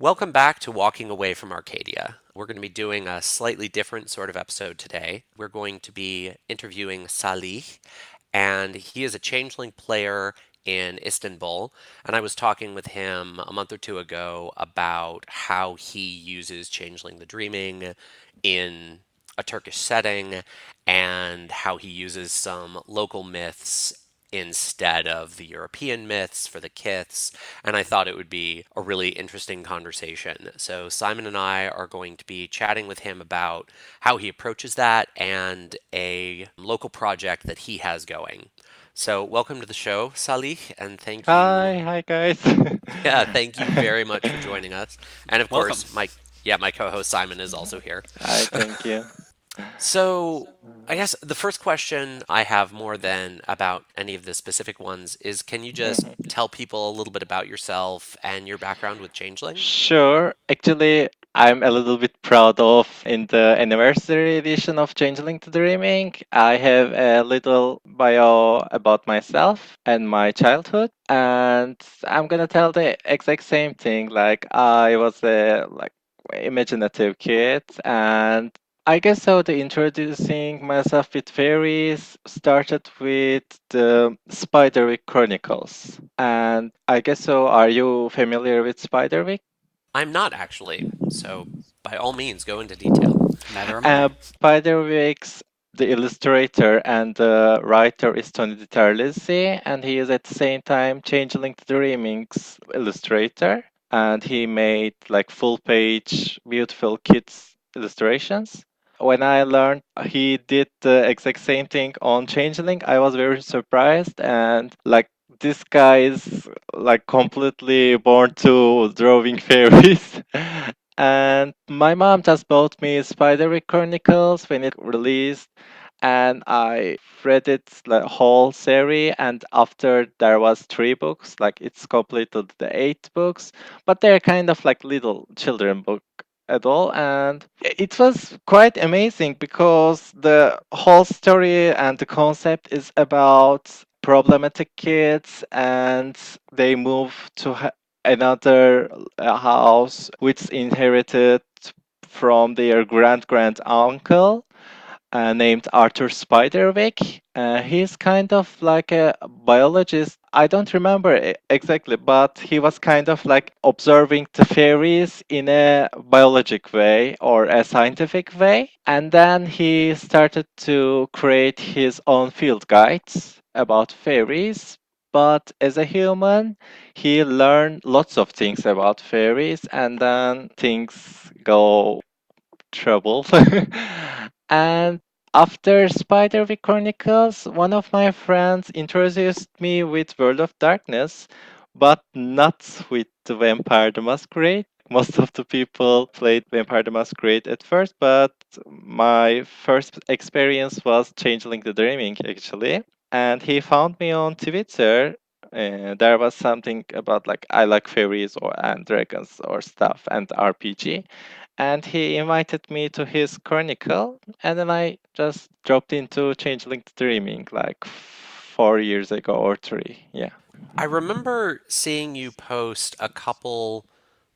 Welcome back to Walking Away from Arcadia. We're going to be doing a slightly different sort of episode today. We're going to be interviewing Salih, and he is a changeling player in Istanbul. And I was talking with him a month or two ago about how he uses Changeling the Dreaming in a Turkish setting and how he uses some local myths instead of the European myths for the kiths. And I thought it would be a really interesting conversation. So Simon and I are going to be chatting with him about how he approaches that and a local project that he has going. So welcome to the show, Salih, and thank you. Hi guys. Yeah, thank you very much for joining us. And of Welcome. course, my co-host Simon is also here. Hi, thank you. So, I guess the first question I have more than about any of the specific ones is can you just Mhm. tell people a little bit about yourself and your background with Changeling? Sure. Actually, I'm a little bit proud of in the anniversary edition of Changeling to Dreaming. I have a little bio about myself and my childhood, and I'm gonna tell the exact same thing. Like I was a imaginative kid, and I guess so. The introducing myself with fairies started with the Spiderwick Chronicles, and I guess so. Are you familiar with Spiderwick? I'm not actually, so by all means, go into detail. Neither am I. Spiderwick's the illustrator and the writer is Tony DiTerlizzi, and he is at the same time Changeling to Dreaming's illustrator, and he made like full page beautiful kids illustrations. When I learned he did the exact same thing on Changeling, I was very surprised and like this guy is like completely born to drawing fairies. And my mom just bought me Spider Chronicles when it released, and I read it the whole series. And after there was 3 books, like it's completed the 8 books, but they're kind of like little children book at all. And it was quite amazing because the whole story and the concept is about problematic kids and they move to another house which inherited from their grand uncle named Arthur Spiderwick. He's kind of like a biologist. I don't remember exactly, but he was kind of like observing the fairies in a biologic way or a scientific way. And then he started to create his own field guides about fairies. But as a human, he learned lots of things about fairies, and then things go trouble. And after Spiderwick Chronicles, one of my friends introduced me with World of Darkness, but not with the Vampire the Masquerade. Most of the people played Vampire the Masquerade at first, but my first experience was Changeling the Dreaming actually. And he found me on Twitter. There was something about like I like fairies or and dragons or stuff and RPG, and he invited me to his chronicle, and then I just dropped into Changeling Dreaming like 4 years ago or three. Yeah. I remember seeing you post a couple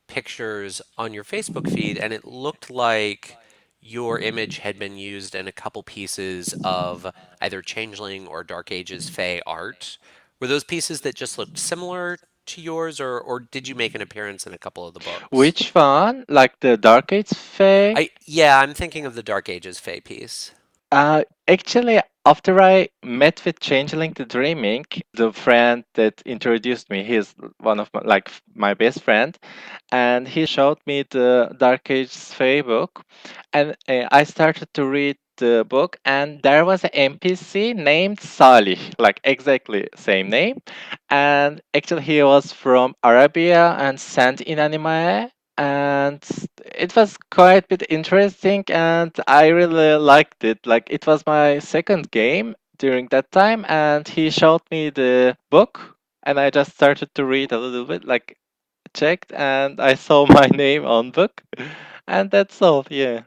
pictures on your Facebook feed, and it looked like your image had been used in a couple pieces of either Changeling or Dark Ages Fae art. Were those pieces that just looked similar to yours, or did you make an appearance in a couple of the books? Which one? Like the Dark Age Fae? Yeah, I'm thinking of the Dark Ages Fae piece. Actually, after I met with Changeling the Dreaming, the friend that introduced me, he's one of my, like my best friend, and he showed me the Dark Ages Fae book, and I started to read the book, and there was an NPC named Salih, like exactly same name, and actually he was from Arabia and sent in anime, and it was quite a bit interesting, and I really liked it. Like it was my second game during that time, and he showed me the book, and I just started to read a little bit, like checked, and I saw my name on book, and that's all. Yeah.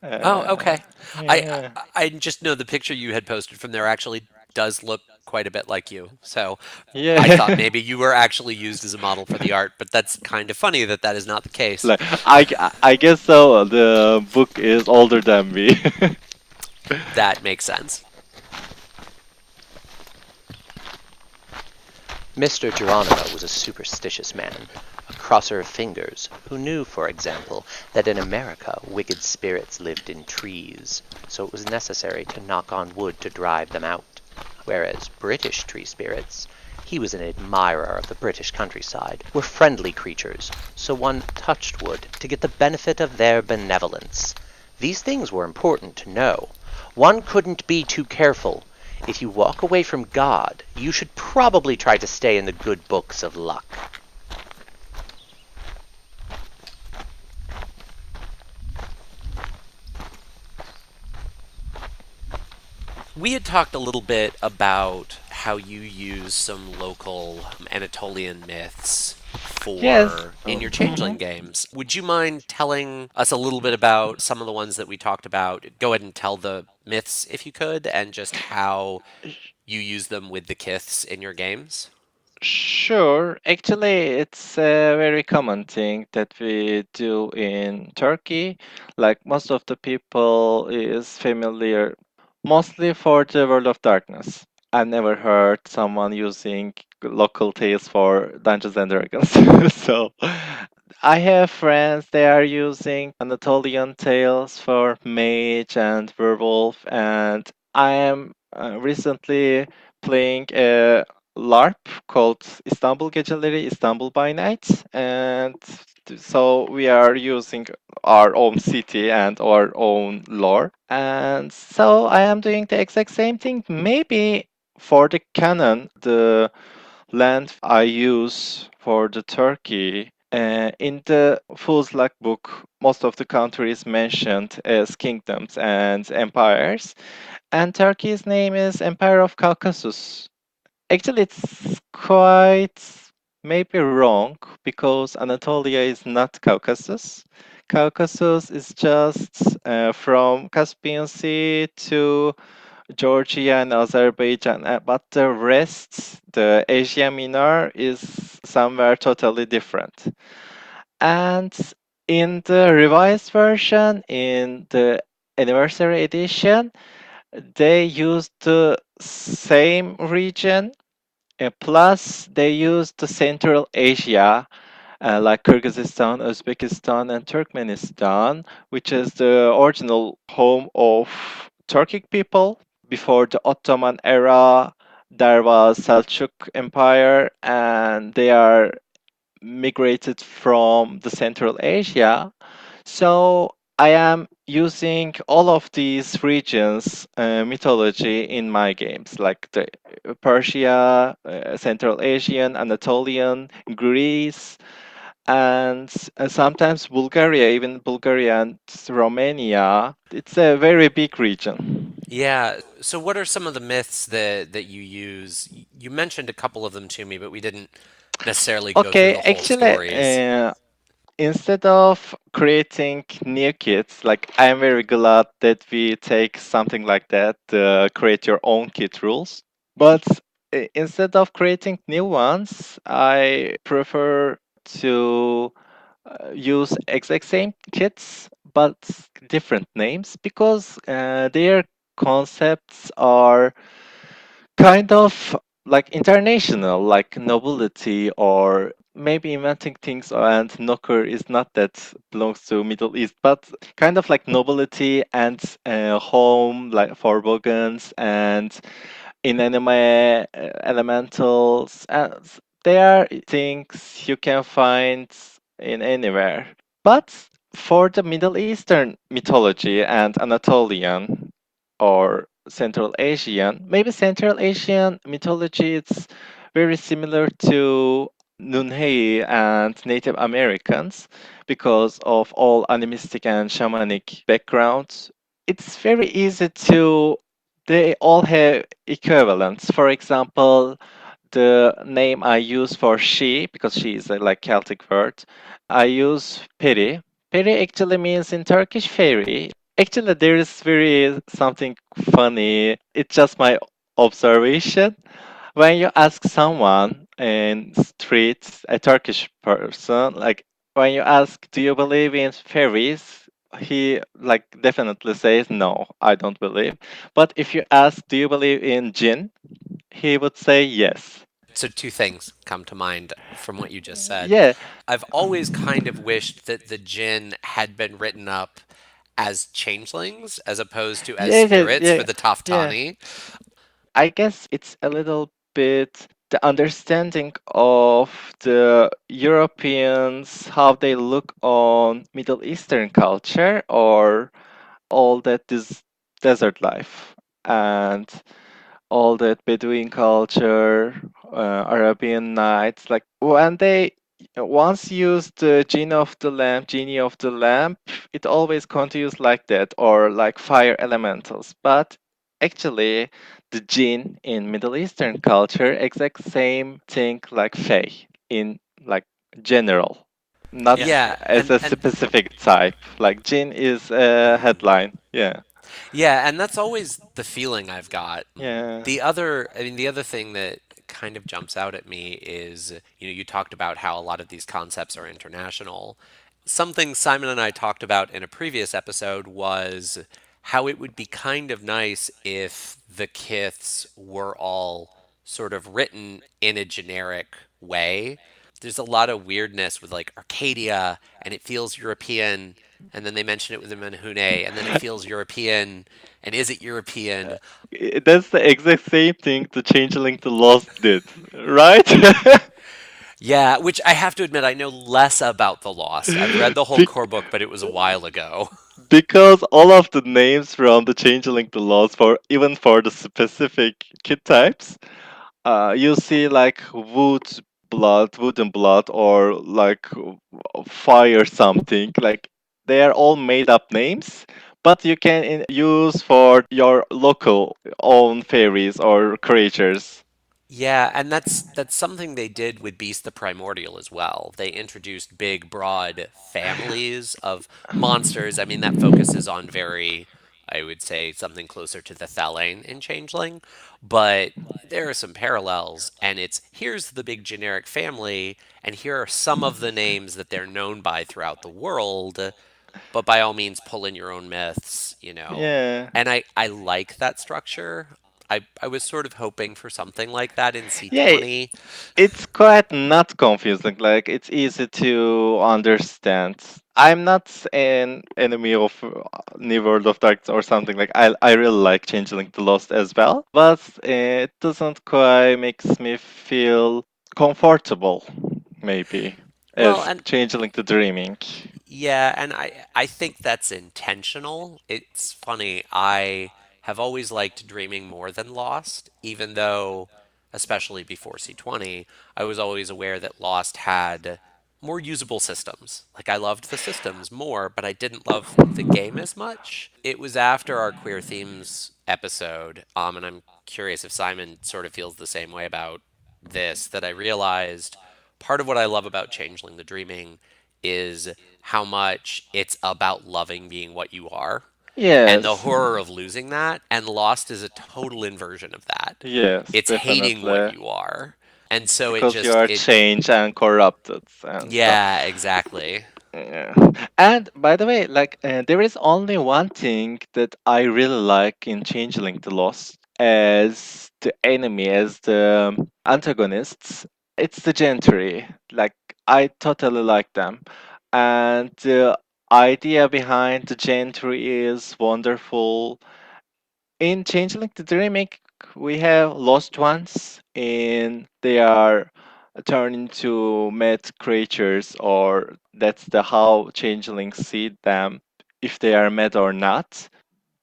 Oh, Uh, okay. I yeah. I just know the picture you had posted from there actually does look quite a bit like you. So I thought Yeah. maybe you were actually used as a model for the art, but that's kind of funny that that is not the case. Like I guess so. The book is older than me. That makes sense. Mr. Geronimo was a superstitious man, a crosser of fingers, who knew, for example, that in America wicked spirits lived in trees, so it was necessary to knock on wood to drive them out, whereas British tree spirits, he was an admirer of the British countryside, were friendly creatures, so one touched wood to get the benefit of their benevolence. These things were important to know. One couldn't be too careful. If you walk away from God, you should probably try to stay in the good books of luck. We had talked a little bit about how you use some local Anatolian myths Yes. for in your Changeling Mhm. games. Would you mind telling us a little bit about some of the ones that we talked about? Go ahead and tell the myths if you could, and just how you use them with the kiths in your games. Sure. Actually, it's a very common thing that we do in Turkey. Like most of the people is familiar mostly for the World of Darkness. I never heard someone using local tales for Dungeons and Dragons. So I have friends they are using Anatolian tales for mage and werewolf, and I am recently playing a LARP called Istanbul Geceleri, Istanbul by Night, and so we are using our own city and our own lore. And so I am doing the exact same thing. Maybe for the canon, the land I use for the Turkey. In the Fool's Luck book, most of the countries mentioned as kingdoms and empires, and Turkey's name is Empire of Caucasus. Actually, it's quite maybe wrong because Anatolia is not Caucasus. Caucasus is just from Caspian Sea to Georgia and Azerbaijan, but the rest, the Asia Minor, is somewhere totally different. And in the revised version, in the anniversary edition, they used the same region plus, they used the Central Asia, like Kyrgyzstan, Uzbekistan, and Turkmenistan, which is the original home of Turkic people. Before the Ottoman era, there was Selçuk Empire, and they are migrated from the Central Asia. So I am using all of these regions mythology in my games, like the Persia, Central Asian, Anatolian, Greece, and sometimes Bulgaria, even Bulgaria and Romania. It's a very big region. Yeah. So what are some of the myths that you use? You mentioned a couple of them to me, but we didn't necessarily go through Okay, the whole actually, stories. instead of creating new kits, like I'm very glad that we take something like that, create your own kit rules. But instead of creating new ones, I prefer to use exact same kits but different names because their concepts are kind of like international, like nobility or maybe inventing things. And knocker is not that belongs to Middle East, but kind of like nobility and home, like for bogans and inanimate elementals. And they are things you can find in anywhere. But for the Middle Eastern mythology and Anatolian or Central Asian, maybe Central Asian mythology it's very similar to Nunhei and Native Americans because of all animistic and shamanic backgrounds. It's very easy to they all have equivalents. For example, the name I use for she, because she is a like Celtic word, I use peri. Peri actually means in Turkish fairy. Actually, there is very something funny. It's just my observation. when you ask someone in street, a Turkish person, like when you ask, "Do you believe in fairies?" He like definitely says, "No, I don't believe." But if you ask, "Do you believe in jinn?" He would say yes. So, two things come to mind from what you just said. Yeah, I've always kind of wished that the jinn had been written up as changelings as opposed to as yeah, yeah, spirits for yeah, the yeah. Taftani. I guess it's a little bit the understanding of the Europeans, how they look on Middle Eastern culture or all that is desert life and all that Bedouin culture, Arabian Nights. Like when they once used the genie of the lamp, it always continues like that, or like fire elementals. But actually, the jinn in Middle Eastern culture exact same thing like Fae in like general, not Yeah, as a specific type. Like jinn is a headline. Yeah. yeah, and that's always the feeling I've got. Yeah. The other thing that kind of jumps out at me is, you talked about how a lot of these concepts are international. Something Simon and I talked about in a previous episode was how it would be kind of nice if the kiths were all sort of written in a generic way. There's a lot of weirdness with like Arcadia, and it feels European, and then they mention it with the Menhune, and then it feels European, and is it European? That's the exact same thing the Changeling to Lost did, right? Yeah, which I have to admit, I know less about the Lost. I've read the whole Be- core book, but it was a while ago. because all of the names from the Changeling to Lost, for even for the specific kit types, you see like wooden blood, or like fire something. Like they are all made up names, but you can use for your local own fairies or creatures. Yeah, and that's something they did with Beast the Primordial as well. They introduced big, broad families of monsters. I mean, that focuses on very, I would say, something closer to the Thalane in Changeling, but there are some parallels, and it's here's the big generic family, and here are some of the names that they're known by throughout the world, but by all means pull in your own myths. Yeah. And I like that structure. I was sort of hoping for something like that in Yeah, C20. it's quite not confusing. Like it's easy to understand. I'm not an enemy of New World of Darkness or something. Like I really like Changeling the Lost as well, but it doesn't quite makes me feel comfortable. Maybe Well, as and Changeling the Dreaming. yeah, and I think that's intentional. It's funny. I have always liked Dreaming more than Lost, even though, especially before C20, I was always aware that Lost had more usable systems. Like I loved the systems more, but I didn't love the game as much. It was after our queer themes episode, and I'm curious if Simon sort of feels the same way about this, that I realized part of what I love about Changeling the Dreaming is how much it's about loving being what you are and the Yes. horror of losing that. And Lost is a total inversion of that. Yes, It's hating what definitely. you are. And so it Because you just, are it, changed and corrupted and yeah, stuff. exactly. Yeah. And by the way, like there is only one thing that I really like in Changeling the Lost as the enemy, as the antagonists. It's the Gentry. Like I totally like them, and the idea behind the Gentry is wonderful. In Changeling the Remake, we have lost ones, and they are turned into mad creatures, or that's the how Changelings see them, if they are mad or not.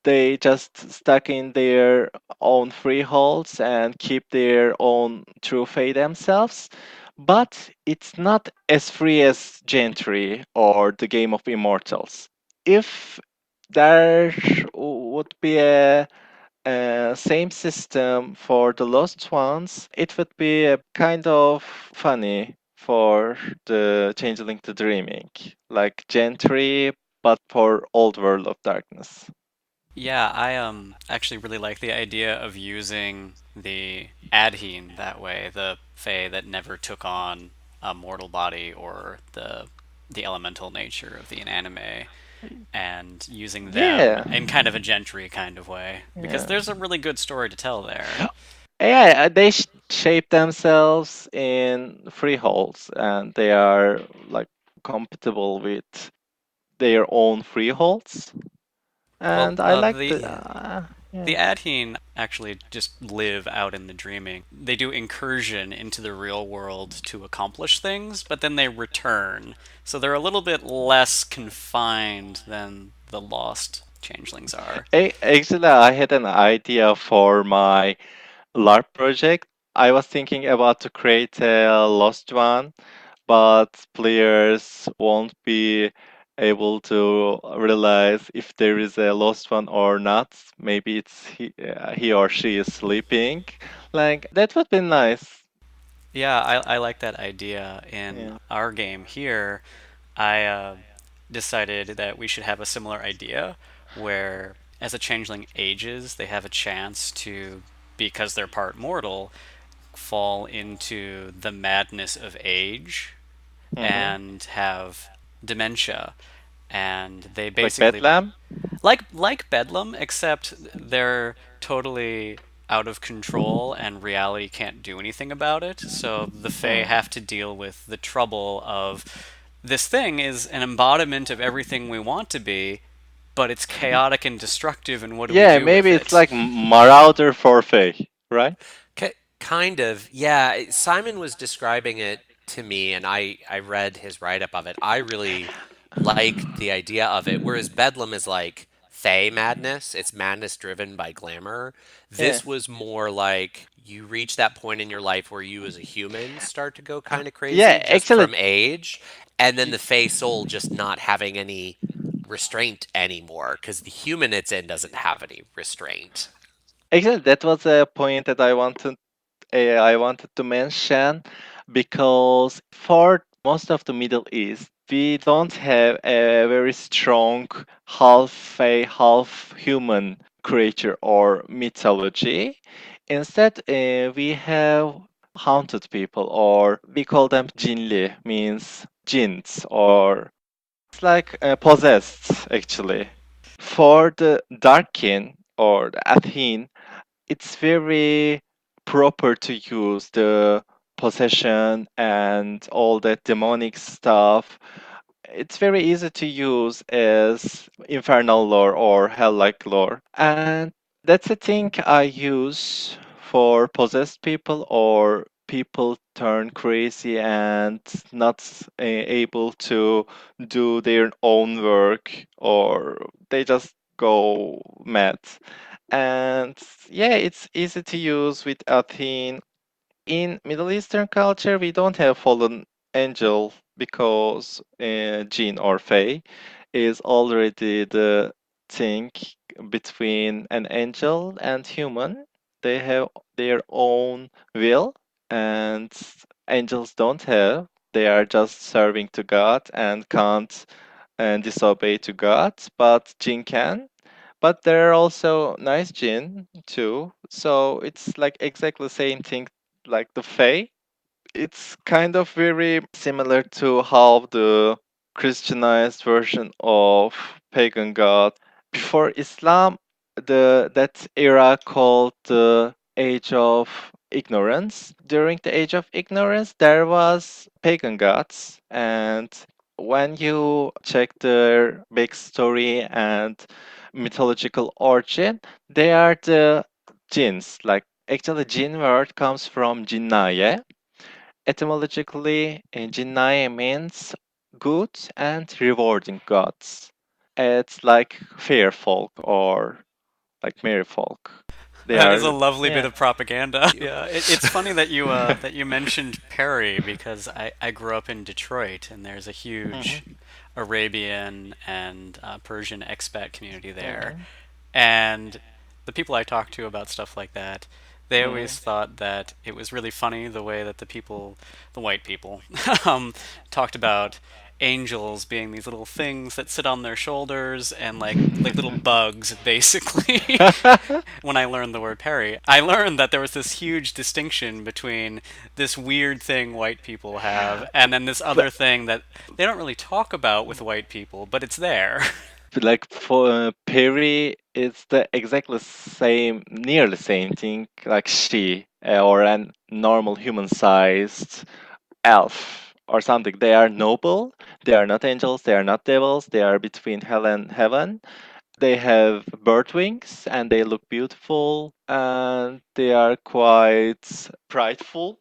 They just stuck in their own freeholds and keep their own true fate themselves. But it's not as free as Gentry or the Game of Immortals. If there would be a same system for the lost ones, it would be a kind of funny for the Changeling to Dreaming, like Gentry, but for Old World of Darkness. Yeah, I actually really like the idea of using the Adhene that way, the Fae that never took on a mortal body or the elemental nature of the anime, and using them Yeah, in kind of a gentry kind of way because yeah, there's a really good story to tell there. yeah. They shape themselves in freeholds, and they are like compatible with their own freeholds. Well, And I like the Yeah. yeah. the Adhene actually just live out in the dreaming. They do incursion into the real world to accomplish things, but then they return. So they're a little bit less confined than the lost changelings are. Actually, I had an idea for my LARP project. I was thinking about to create a lost one, but players won't be able to realize if there is a lost one or not. Maybe he or she is sleeping. Like that would be nice. Yeah, I like that idea. In Yeah. our game here, I decided that we should have a similar idea where, as a changeling ages, they have a chance to, because they're part mortal, fall into the madness of age Hmm. and have dementia. And they Like basically Bedlam? like Bedlam, except they're totally out of control and reality can't do anything about it. So the Fae Hmm. have to deal with the trouble of this thing is an embodiment of everything we want to be, but it's chaotic and destructive, and what do we Yeah, do with maybe it's it? like Marauder forfeit, right? Kind of. Yeah, Simon was describing it to me, and I read his write-up of it. I really liked the idea of it. Whereas Bedlam is like Fey madness, it's madness driven by glamour. Yeah. This was more like you reach that point in your life where you as a human start to go kind of Yeah, crazy just actually, from age, and then the Fey soul just not having any restraint anymore because the human it's in doesn't have any restraint. that was a point that I wanted to mention because for most of the Middle East, we don't have a very strong half a half human creature or mythology. Instead, we have haunted people, or we call them jinli, means jinns, or it's like possessed actually. For the Darkin or the Athene, it's very proper to use the possession and all that demonic stuff. It's very easy to use as infernal lore or hell-like lore. And that's a thing I use for possessed people or people turn crazy and not able to do their own work or they just go mad. And yeah, it's easy to use with Athene. In Middle Eastern culture, we don't have fallen angel because jinn or fae is already the thing between an angel and human. They have their own will, and angels don't have. They are just serving to God and can't and disobey to God, but jinn can. But there are also nice jinn too. So it's like exactly the same thing like the Fae. It's kind of very similar to how the Christianized version of pagan god before Islam, the that era called the Age of Ignorance. During the Age of Ignorance, there was pagan gods, and when you check their backstory and mythological origin, they are the jinns. Like actually, jinn word comes from jinnaye. Etymologically, jinnaye means good and rewarding gods. It's like fair folk or like merry folk. They That is a are, lovely bit yeah. of propaganda. You. Yeah, it's funny that you that you mentioned Perry because I grew up in Detroit and there's a huge Mhm, Arabian and Persian expat community there, mhm, and the people I talked to about stuff like that, they mhm, always thought that it was really funny the way that the white people, talked about angels being these little things that sit on their shoulders and like little bugs basically. When I learned the word Perry, I learned that there was this huge distinction between this weird thing white people have and then this other But thing that they don't really talk about with white people, but it's there. like for Perry, it's the exactly same, nearly same thing like she or a normal human-sized elf or something. They are noble. They are not angels. They are not devils. They are between hell and heaven. They have bird wings and they look beautiful and they are quite prideful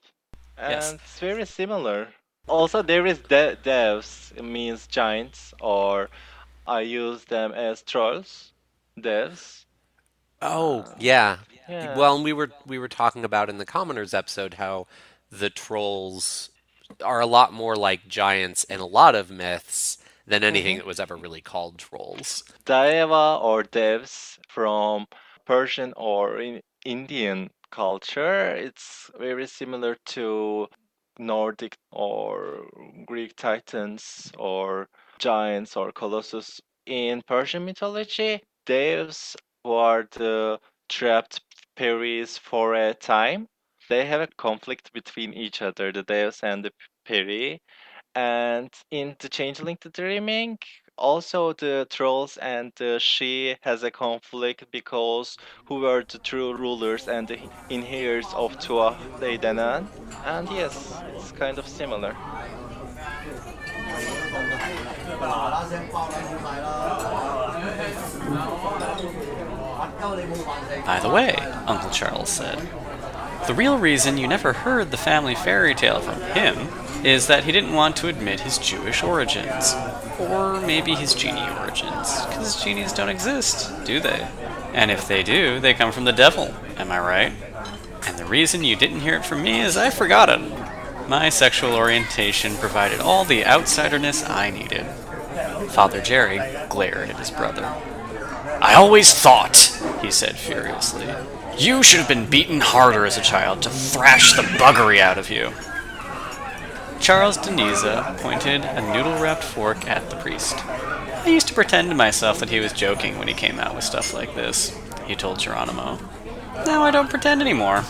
Yes. and it's very similar. Also, there is devs, it means giants, or I use them as trolls, devs. Oh, Uh, yeah. yeah. Well, and we were talking about in the commoners episode how the trolls are a lot more like giants in a lot of myths than anything hmm that was ever really called trolls. Daeva or devs from Persian or Indian culture, it's very similar to Nordic or Greek titans or giants or colossus. In Persian mythology, devs were the trapped Peris for a time. They have a conflict between each other, the devs and the Peri. And in the Changeling to Dreaming, also the trolls and the she has a conflict because who are the true rulers and the inheritors of Tuatha De Danann. And yes, it's kind of similar. By the way, Uncle Charles said, the real reason you never heard the family fairy tale from him is that he didn't want to admit his Jewish origins. Or maybe his genie origins. Because genies don't exist, do they? And if they do, they come from the devil. Am I right? And the reason you didn't hear it from me is I forgot it. My sexual orientation provided all the outsiderness I needed. Father Jerry glared at his brother. I always thought, he said furiously, you should have been beaten harder as a child to thrash the buggery out of you. Charles Deniza pointed a noodle-wrapped fork at the priest. I used to pretend to myself that he was joking when he came out with stuff like this, he told Geronimo. Now I don't pretend anymore.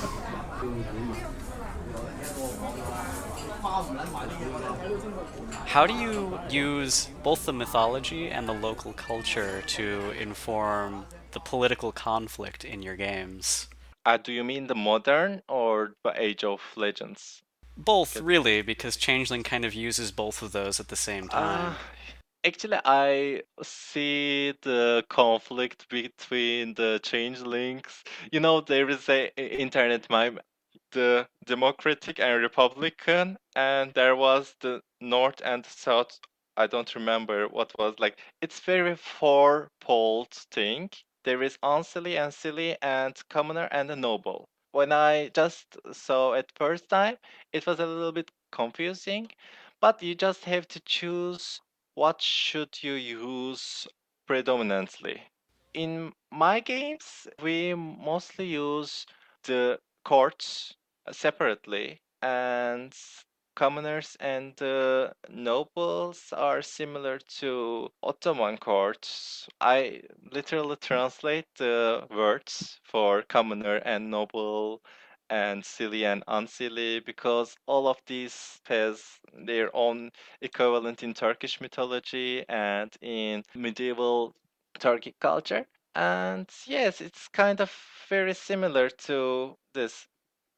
How do you use both the mythology and the local culture to inform the political conflict in your games? Do you mean the modern or the Age of Legends? Both, Get- really, because Changeling kind of uses both of those at the same Uh, time. Actually, I see the conflict between the changelings. You know, there is a internet meme, the Democratic and Republican, and there was the North and South. I don't remember what was like. It's very four-poled thing. There is unsilly and silly and commoner and a noble. When I just saw it first time, it was a little bit confusing, but you just have to choose what should you use predominantly. In my games, we mostly use the courts separately, and commoners and nobles are similar to Ottoman courts. I literally translate the words for commoner and noble and silly and unsilly because all of these has their own equivalent in Turkish mythology and in medieval Turkic culture. And yes, it's kind of very similar to this.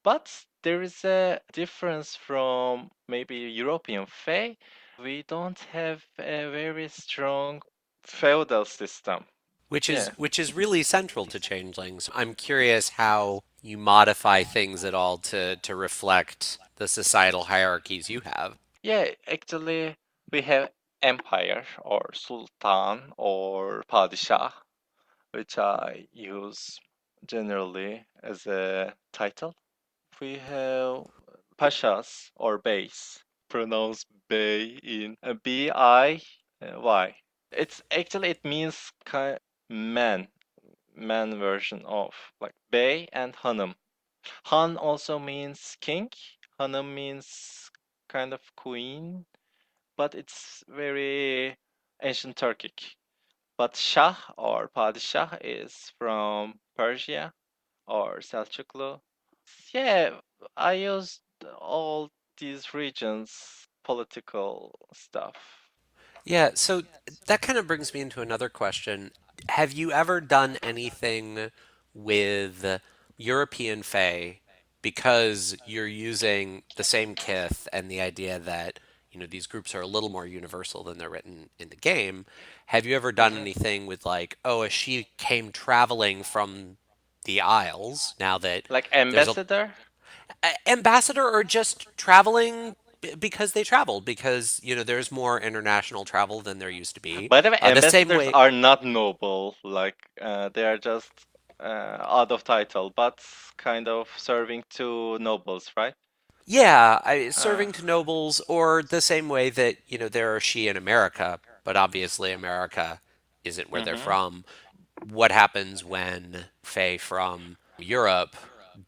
But there is a difference from maybe European Fae. We don't have a very strong feudal system. which is Yeah. which is really central to changelings. I'm curious how you modify things at all to reflect the societal hierarchies you have. Yeah, actually, we have empire or sultan or padishah, which I use generally as a title. We have pashas or beys, pronounced bay in B-I-Y. It's actually it means man, man version of like bey and hanım. Han also means king. Hanım means kind of queen. but it's very ancient Turkic. But Shah or Padişah is from Persia or Selçuklu. Yeah, I used all these regions' political stuff. Yeah, so that kind of brings me into another question. Have you ever done anything with European Fae because you're using the same kith and the idea that, these groups are a little more universal than they're written in the game? Have you ever done Mhm. anything with like, oh, a she came traveling from the Isles now that Like there's a ambassador? ambassador or just traveling because they traveled because there's more international travel than there used to be By the way, the same ambassadors way. are not noble. Like they are just out of title, but kind of serving to nobles, right? Yeah, Uh, serving to nobles, or the same way that there are she in America, but obviously America isn't where they're mhm. from. What happens when Fae from Europe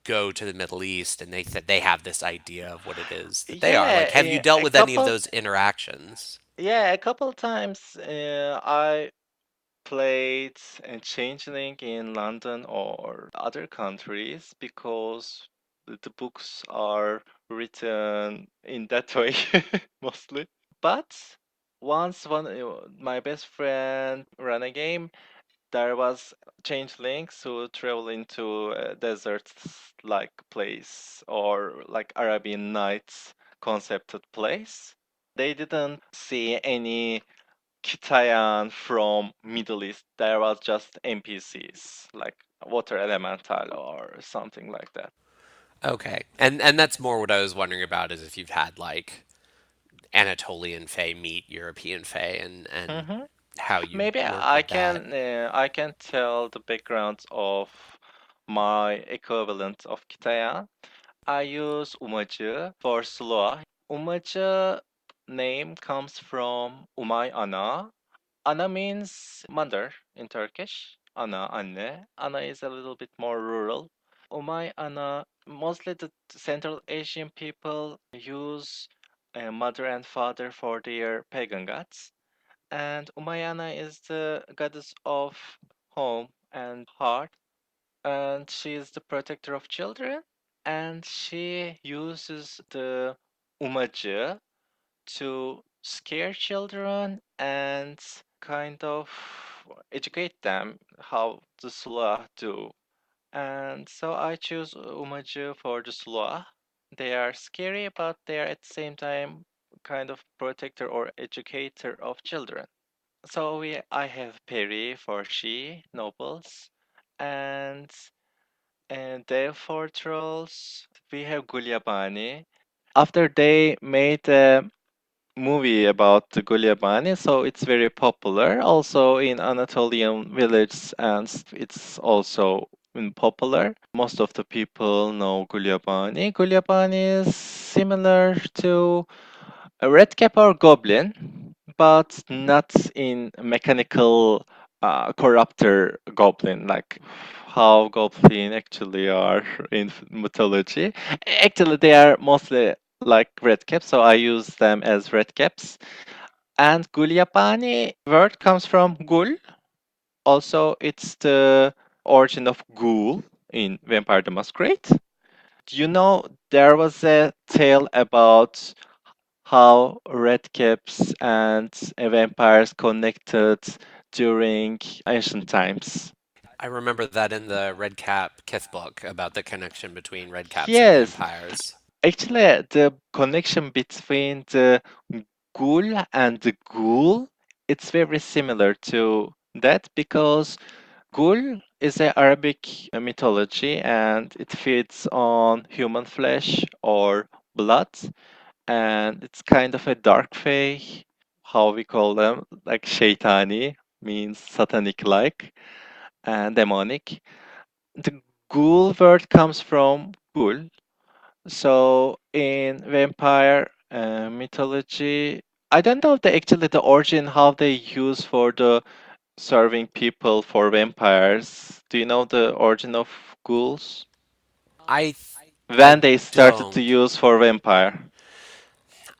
go to the Middle East and they have this idea of what it is that they are? Yeah, Like, have you dealt a with any of couple. those interactions? Yeah, a couple times I played Changeling in London or other countries because the books are written in that way mostly. But once my best friend ran a game, there was changelings who travel into a desert like place or like Arabian Nights concepted place. They didn't see any Kitayan from Middle East. There was just NPCs like water elemental or something like that. Okay. And that's more what I was wondering about is if you've had like Anatolian Fae meet European Fae and hmm how you Maybe work with that. I can tell the background of my equivalent of Kitayan. I use Umacı for Sloa. Umacı name comes from Umay Ana. Ana means mother in Turkish. Ana, anne. Ana is a little bit more rural. Umay Ana, mostly the Central Asian people use mother and father for their pagan gods. And Umayana is the goddess of home and heart, and she is the protector of children. And she uses the Umacı to scare children and kind of educate them how the Sula do. And so I choose Umacı for the Sula. They are scary, but they are at the same time kind of protector or educator of children. So I have Peri for she nobles, and therefore trolls we have Gulyabani. After they made a movie about the Gulyabani, so it's very popular. Also in Anatolian villages, and it's also popular. Most of the people know Gulyabani. Gulyabani is similar to a red cap or goblin, but not in mechanical corruptor goblin like how goblin actually are in mythology. Actually, they are mostly like red caps, so I use them as red caps. And Gulyabani word comes from gul. Also, it's the origin of ghoul in Vampire the Masquerade. There was a tale about how redcaps and vampires connected during ancient times. I remember that in the Red Cap Kith book about the connection between red caps and Yes, vampires. actually, the connection between the ghoul and the ghoul, it's very similar to that because ghoul is a Arabic mythology and it feeds on human flesh or blood, and it's kind of a dark fae, how we call them, like shaitani means satanic like and demonic. The ghoul word comes from ghoul. So in vampire mythology, I don't know the origin how they use for the serving people for vampires. Do you know the origin of ghouls? I When they started to don't. use for vampire?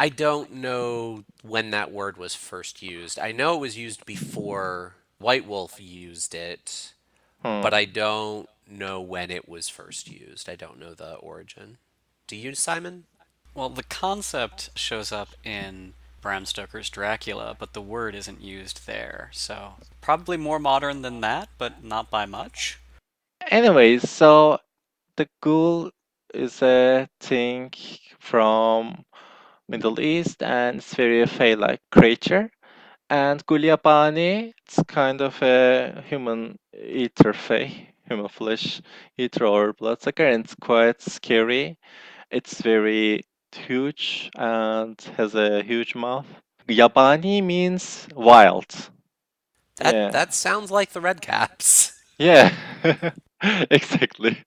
I don't know when that word was first used. I know it was used before White Wolf used it, but Hmm. I don't know when it was first used. I don't know the origin. Do you, Simon? Well, the concept shows up in Bram Stoker's Dracula, but the word isn't used there. So, probably more modern than that, but not by much. Anyways, so the ghoul is a thing from Middle East and it's very fey-like creature. And Gulyabani, it's kind of a human eater fey, human flesh eater or bloodsucker, and it's quite scary. It's very huge and has a huge mouth. Yabani means wild. Yeah. That sounds like the Red Caps. Yeah. Exactly.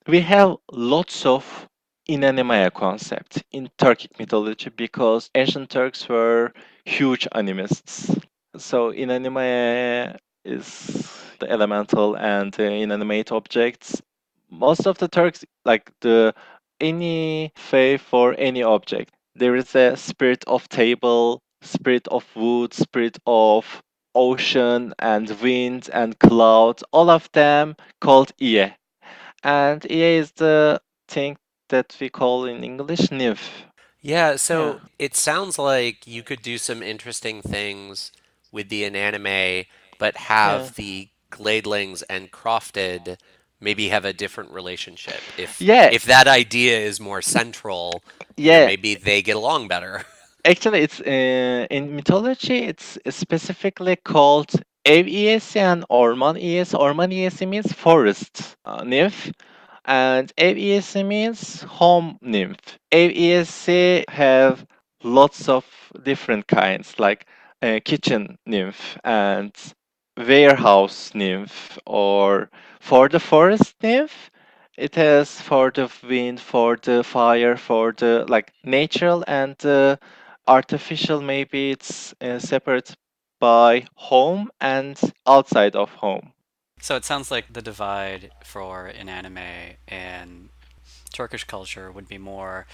We have lots of inanimate concept in Turkic mythology because ancient Turks were huge animists. So inanimate is the elemental and inanimate objects. Most of the Turks like the any faith for any object. There is a spirit of table, spirit of wood, spirit of ocean and wind and cloud. All of them called Iye. And EA is the thing that we call in English nymph. Yeah, Yeah. so it sounds like you could do some interesting things with the inanime, but Yeah. have the Gladelings and Crofted maybe have a different relationship. Yeah. If that idea is more central, Yeah. maybe they get along better. Actually, it's in mythology. It's specifically called Ev iyesi and Orman iyesi. Orman iyesi means forest nymph, and Ev iyesi means home nymph. Ev iyesi have lots of different kinds, like kitchen nymph and warehouse nymph, or for the forest nymph. It has for the wind, for the fire, for the like natural and artificial. Maybe it's separate by home and outside of home. So, it sounds like the divide for an anime in Turkish culture would be more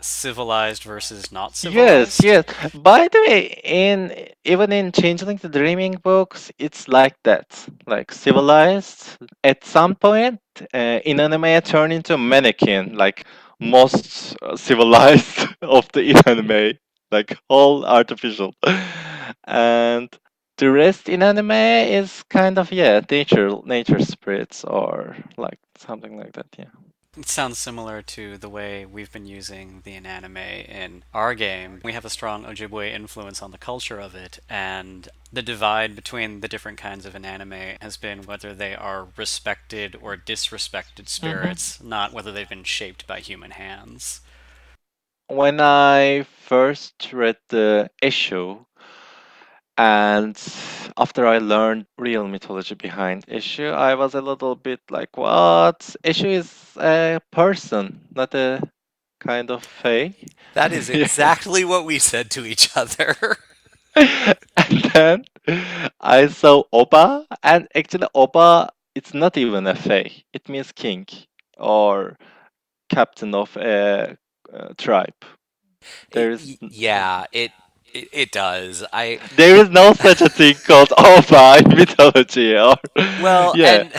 civilized versus not Yes, civilized. yes. By the way, in even in Changeling the Dreaming books, it's like that. Like civilized. At some point, inanimate turn into mannequin, like most civilized of the inanime, like all artificial. And the rest inanime is kind of yeah, nature spirits or like something like that. Yeah. It sounds similar to the way we've been using the anime in our game. We have a strong Ojibwe influence on the culture of it, and the divide between the different kinds of an anime has been whether they are respected or disrespected Mhm. spirits, not whether they've been shaped by human hands. When I first read the issue, and after I learned real mythology behind issue, I was a little bit like, what? Issue is a person, not a kind of fae. That is Yeah. exactly what we said to each other. And then I saw Oba, and actually Oba, it's not even a fae. It means king or captain of a, tribe. There is Yeah, it does. I there is no such a thing called Oba in mythology, or Well, yeah. and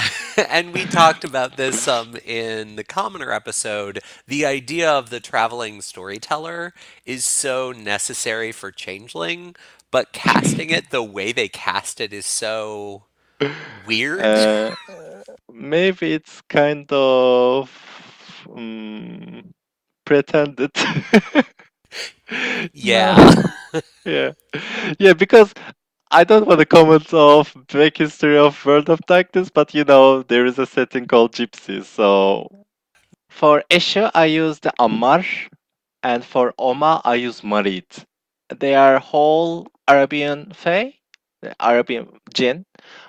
and we talked about this in the commoner episode. The idea of the traveling storyteller is so necessary for Changeling, but casting it the way they cast it is so weird. uh, Maybe it's kind of um, pretended. No, Yeah. yeah, yeah, because I don't want to comment of back history of World of Darkness, but there is a setting called Gypsies. So for Eshe, I use the Ammar, and for Oma, I use Marid. They are whole Arabian Fae, the Arabian jinn.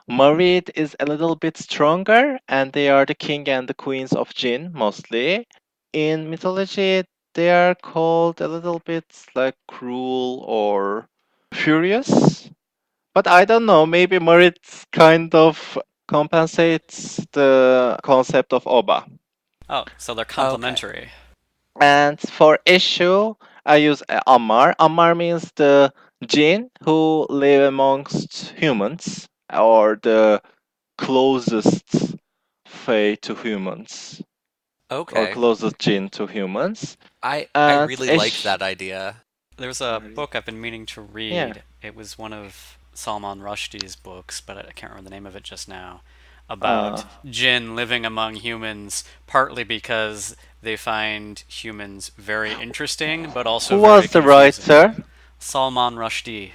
Marid is a little bit stronger, and they are the king and the queens of jinn mostly. In mythology, they are called a little bit like cruel or furious. But I don't know, maybe Marid kind of compensates the concept of Oba. Oh, so they're Okay. complementary. And for issue, I use Ammar. Ammar means the jinn who live amongst humans, or the closest fae to humans, or Okay. closest jinn to humans. I And really like Esh, that idea. There's a book I've been meaning to yeah. read. It was one of Salman Rushdie's books, but I can't remember the name of it just now. Uh, About jinn living among humans, partly because they find humans very interesting, but also who very was the confusing. writer? Salman Rushdie.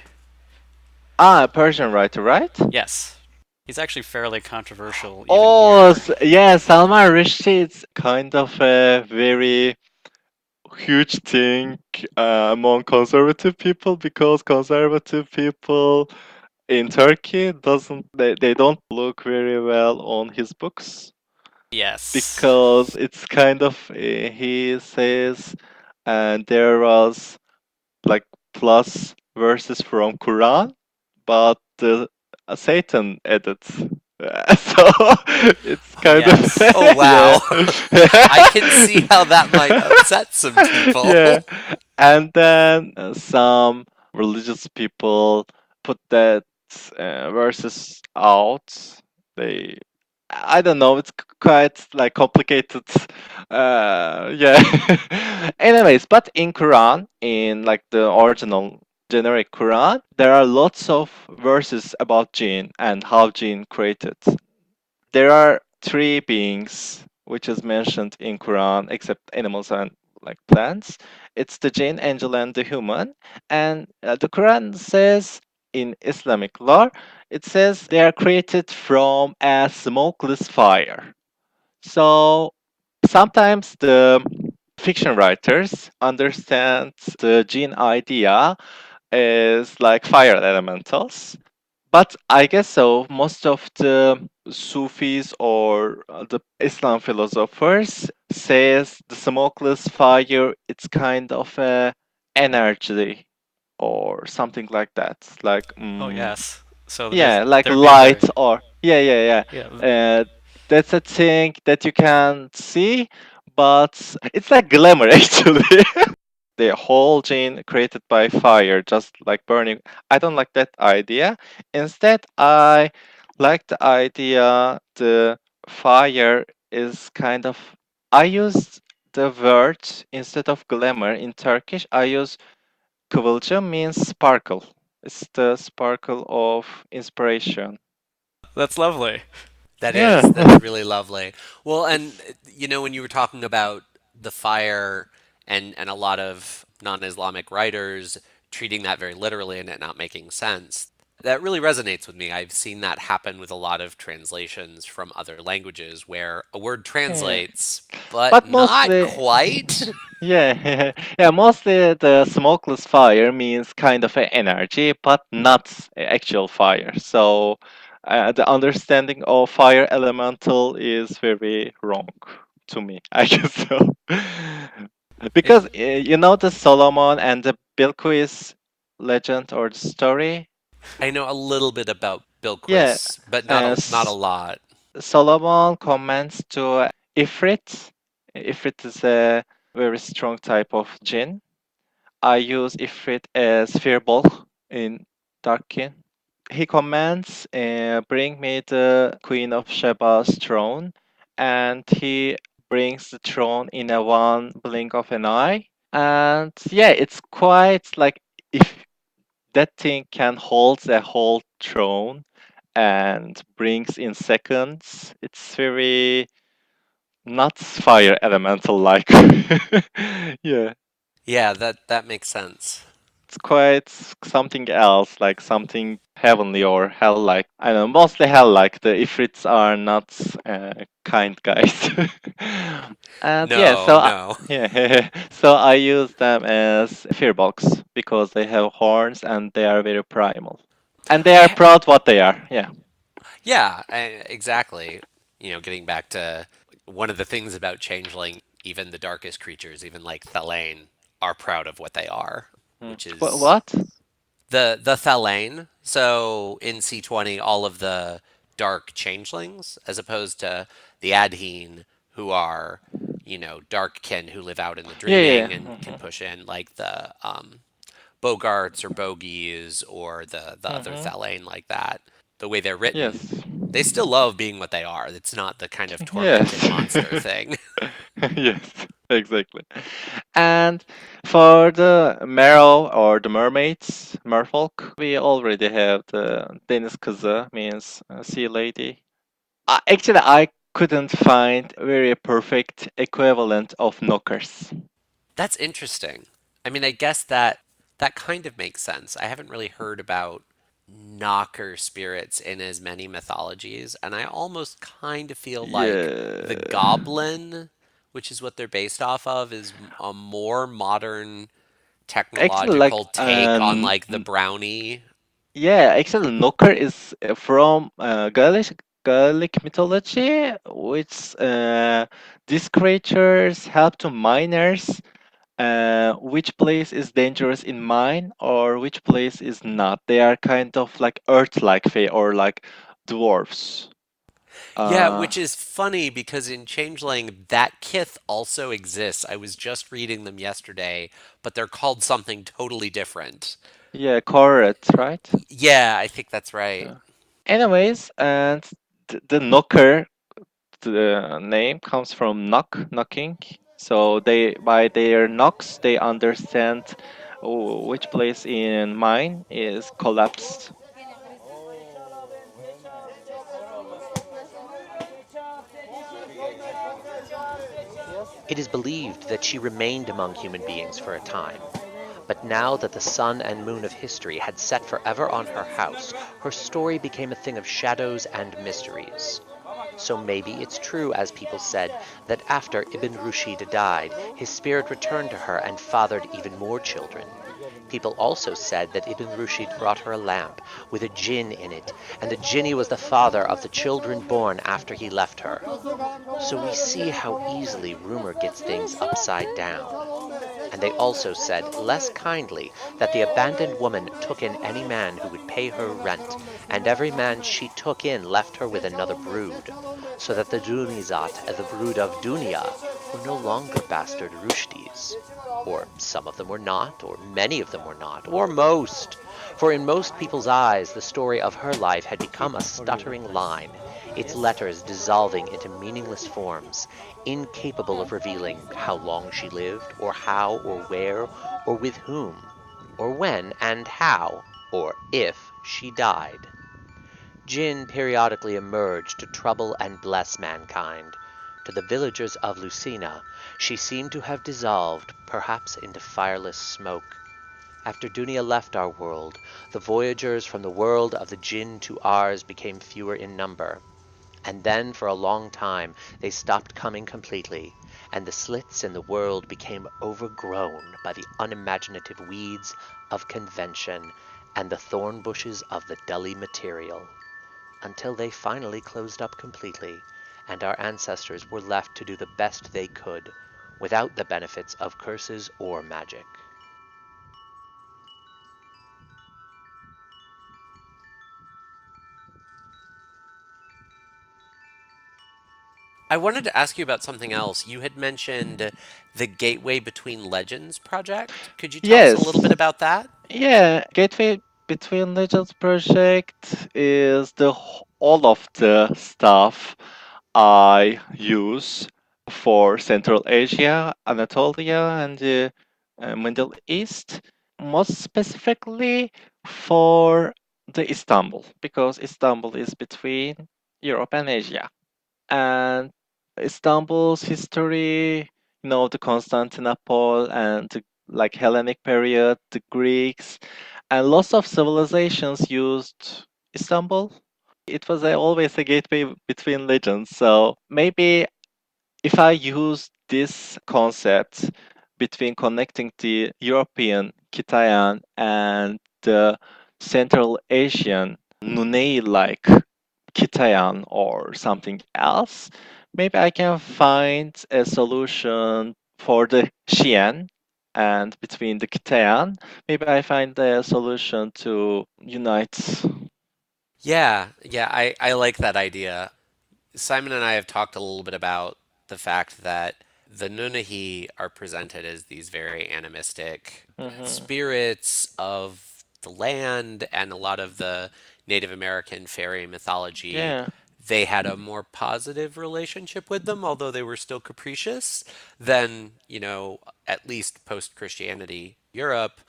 Ah, a Persian writer, right? Yes. He's actually fairly controversial even Oh, here. yeah, Salman Rushdie is kind of a very huge thing among conservative people, because conservative people in Turkey doesn't they don't look very well on his books, Yes. because it's kind of he says, and there was like plus verses from Quran, but the Satan added. So it's kind of Yes. Oh yeah. wow. I can see how that might upset some Yeah, people. and then some religious people put that verses out. They, I don't know, it's quite like complicated. Yeah. Anyways, but in Quran, in like the original generic Quran, there are lots of verses about jinn and how jinn created. There are three beings which is mentioned in Quran, except animals and like plants. It's the jinn, angel, and the human. And the Quran says, in Islamic law, it says they are created from a smokeless fire. So sometimes the fiction writers understand the jinn idea as like fire elementals, but I guess so. Most of the Sufis or the Islam philosophers says the smokeless fire, it's kind of a energy or something like that. Like Oh, yes. So yeah, like there'd be a light, very or yeah. yeah. That's a thing that you can see, but it's like glamour actually. The whole chain created by fire, just like burning. I don't like that idea. Instead, I like the idea the fire is kind of. I use the word instead of glamour in Turkish. I use kıvılcım, means sparkle. It's the sparkle of inspiration. That's lovely. Yeah. That's really lovely. Well, and when you were talking about the fire and a lot of non-Islamic writers treating that very literally and it not making sense, that really resonates with me. I've seen that happen with a lot of translations from other languages where a word Yeah. translates, but But not mostly, quite. yeah, yeah, mostly the smokeless fire means kind of an energy, but not actual fire. So the understanding of fire elemental is very wrong to me, I guess so. It, Because you know the Solomon and the Bilquis legend or the story? I know a little bit about Yeah, Bilquis, but uh, not a lot. Solomon comments to Ifrit. Ifrit is a very strong type of jinn. I use Ifrit as Firbolg in Darkin. He commands, bring me the Queen of Sheba's throne, and he brings the throne in a one blink of an eye. And yeah, it's quite like, if that thing can hold a whole throne and brings in seconds, it's very not fire elemental like. Yeah, Yeah, that makes sense. it's quite something else, like something heavenly or hell like. I know, mostly hell like. The Ifrits are not kind guys. And yeah, No, no. yeah, so I use them as fear box because they have horns and they are very primal. And they are I proud what they are. Yeah. Yeah, exactly. Getting back to one of the things about Changeling, even the darkest creatures, even like Thalain, are proud of what they are, Mm. which is What? the Thalain. So in C20, all of the dark changelings, as opposed to the Adheen, who are, dark kin who live out in the Yeah, yeah. dreaming and can push in, like the Bogarts or Bogies or the other Mm-hmm. Thelain like that. The way they're written, Yes. they still love being what they are. It's not the kind of tormented Yes. monster thing. Yes, exactly. And for the Merle or the mermaids, merfolk, we already have the deniz kızı, means sea lady. Actually, I couldn't find a very perfect equivalent of knockers. That's interesting. I mean, I guess that kind of makes sense. I haven't really heard about knocker spirits in as many mythologies, and I almost kind of feel like the Yeah. goblin, which is what they're based off of, is a more modern Actually, like, technological take on like the brownie. yeah, actually, knocker is from Gaelic mythology, which these creatures help to miners which place is dangerous in mine or which place is not. They are kind of like earth-like fae or like dwarfs. Yeah, Uh, which is funny because in Changeling, that kith also exists. I was just reading them yesterday, but they're called something totally different. yeah, correct, right? Yeah, I think that's right. Yeah. Anyways, and the knocker, the name comes from knocking. So they by their knocks they understand which place in mine is collapsed. It is believed that she remained among human beings for a time. But now that the sun and moon of history had set forever on her house, her story became a thing of shadows and mysteries. So maybe it's true, as people said, that after Ibn Rushd died, his spirit returned to her and fathered even more children. People also said that Ibn Rushd brought her a lamp with a jinn in it, and the jinni was the father of the children born after he left her. So we see how easily rumor gets things upside down. And they also said, less kindly, that the abandoned woman took in any man who would pay her rent, and every man she took in left her with another brood, so that the Dunizat, the brood of Dunya, were no longer bastard Rushdis. Or some of them were not, or many of them were not, or most. For in most people's eyes, the story of her life had become a stuttering line, its letters dissolving into meaningless forms, incapable of revealing how long she lived, or how, or where, or with whom, or when and how, or if she died. Jinn periodically emerged to trouble and bless mankind. To the villagers of Lucina, she seemed to have dissolved, perhaps into fireless smoke. After Dunia left our world, the voyagers from the world of the Jinn to ours became fewer in number. And then for a long time they stopped coming completely, and the slits in the world became overgrown by the unimaginative weeds of convention and the thorn bushes of the Delhi material, until they finally closed up completely, and our ancestors were left to do the best they could, without the benefits of curses or magic. I wanted to ask you about something else. You had mentioned the Gateway Between Legends project. Could you tell us a little Yes. bit about that? Yeah, Gateway Between Legends project is all of the stuff I use for Central Asia, Anatolia, and the Middle East. Most specifically for the Istanbul, because Istanbul is between Europe and Asia. And Istanbul's history, the Constantinople and the, like, Hellenic period, the Greeks, and lots of civilizations used Istanbul. It was always a gateway between legends. So maybe if I use this concept between connecting the European Kitayan and the Central Asian Nunei like Kitayan or something else, maybe I can find a solution for the Xian, and between the Kitayan, maybe I find a solution to unite. Yeah, I like that idea. Simon and I have talked a little bit about the fact that The Nunnehi are presented as these very animistic Hmm. spirits of the land, and a lot of the Native American fairy mythology. Yeah. They had a more positive relationship with them, although they were still capricious, than, at least post Christianity Europe.